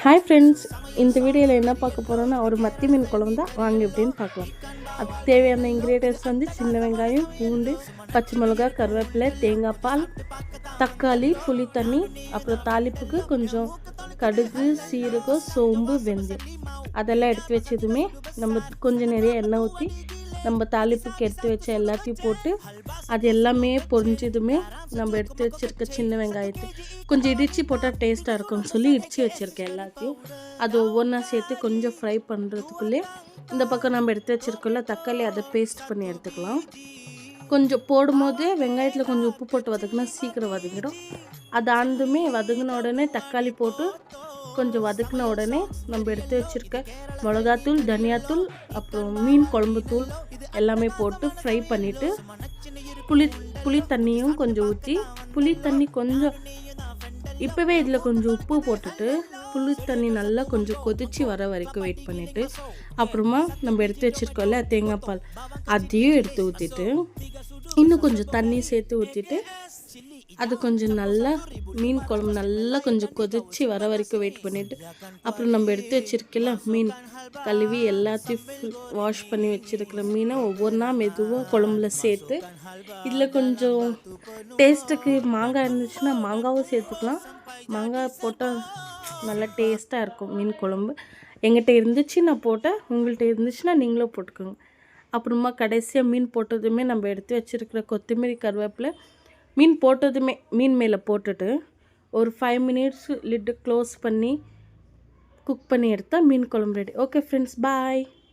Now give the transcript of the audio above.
Hi friends, இந்த வீடியோவில் என்ன பார்க்க போகிறோன்னா ஒரு மத்தி மீன் குழம்பு தான். வாங்க எப்படின்னு பார்க்கலாம். அதுக்கு தேவையான இன்க்ரீடியன்ட்ஸ் வந்து சின்ன வெங்காயம், பூண்டு, பச்சை மிளகாய், கருவேப்பிலை, தேங்காய் பால், தக்காளி, புளி தண்ணி, அப்புறம் தாளிப்புக்கு கொஞ்சம் கடுகு, சீரகம், சோம்பு, வெந்தயம் அதெல்லாம் எடுத்து வச்சதுமே நம்ம கொஞ்சம் நிறைய எண்ணெய் ஊற்றி நம்ம தாளிப்புக்கு எடுத்து வச்ச எல்லாத்தையும் போட்டு அது எல்லாமே பொரிஞ்சதுமே நம்ம எடுத்து வச்சுருக்க சின்ன வெங்காயத்தை கொஞ்சம் இடித்து போட்டால் டேஸ்ட்டாக இருக்கும்னு சொல்லி இடித்து வச்சுருக்கேன் எல்லாத்தையும். அது ஒவ்வொன்றா சேர்த்து கொஞ்சம் ஃப்ரை பண்ணுறதுக்குள்ளே இந்த பக்கம் நம்ம எடுத்து வச்சுருக்கோம்ல தக்காளி, அதை பேஸ்ட் பண்ணி எடுத்துக்கலாம். கொஞ்சம் போடும்போது வெங்காயத்தில் கொஞ்சம் உப்பு போட்டு வதக்குனா சீக்கிரம் வதங்கிடும். அது ஆனதுமே வதங்கின உடனே தக்காளி போட்டு கொஞ்சம் வதக்கின உடனே நம்ம எடுத்து வச்சுருக்க மிளகாத்தூள், தனியாத்தூள், அப்புறம் மீன் குழம்பு தூள் எல்லாமே போட்டு ஃப்ரை பண்ணிவிட்டு புளி தண்ணியும் கொஞ்சம் ஊற்றி புளி தண்ணி கொஞ்சம் இப்போவே இதில் கொஞ்சம் உப்பு போட்டுட்டு புளி தண்ணி நல்லா கொஞ்சம் கொதித்து வர வரைக்கும் வெயிட் பண்ணிவிட்டு அப்புறமா நம்ம எடுத்து வச்சுருக்கோம்ல தேங்காய் பால் அதையும் எடுத்து ஊற்றிட்டு இன்னும் கொஞ்சம் தண்ணி சேர்த்து ஊற்றிட்டு அது கொஞ்சம் நல்லா மீன் குழம்பு நல்லா கொஞ்சம் கொதித்து வர வரைக்கும் வெயிட் பண்ணிவிட்டு அப்புறம் நம்ம எடுத்து வச்சுருக்கல மீன் கழுவி எல்லாத்தையும் வாஷ் பண்ணி வச்சுருக்கிற மீனை ஒவ்வொன்றா மெதுவாக குழம்புல சேர்த்து இதில் கொஞ்சம் டேஸ்ட்டுக்கு மாங்காய் இருந்துச்சுன்னா மாங்காவும் சேர்த்துக்கலாம். மாங்காய் போட்டால் நல்லா டேஸ்ட்டாக இருக்கும் மீன் குழம்பு. எங்கிட்ட இருந்துச்சு நான் போட்டேன், உங்கள்கிட்ட இருந்துச்சுன்னா நீங்களும் போட்டுக்கோங்க. அப்புறமா கடைசியாக மீன் போட்டதுமே நம்ம எடுத்து வச்சுருக்கிற கொத்தமல்லி, கருவேப்பிலை மீன் போட்டதுமே மீன் மேலே போட்டுட்டு ஒரு 5 மினிட்ஸ் லிட்டு க்ளோஸ் பண்ணி குக் பண்ணி எடுத்தால் மீன் குழம்பு ரெடி. ஓகே ஃப்ரெண்ட்ஸ், பாய்.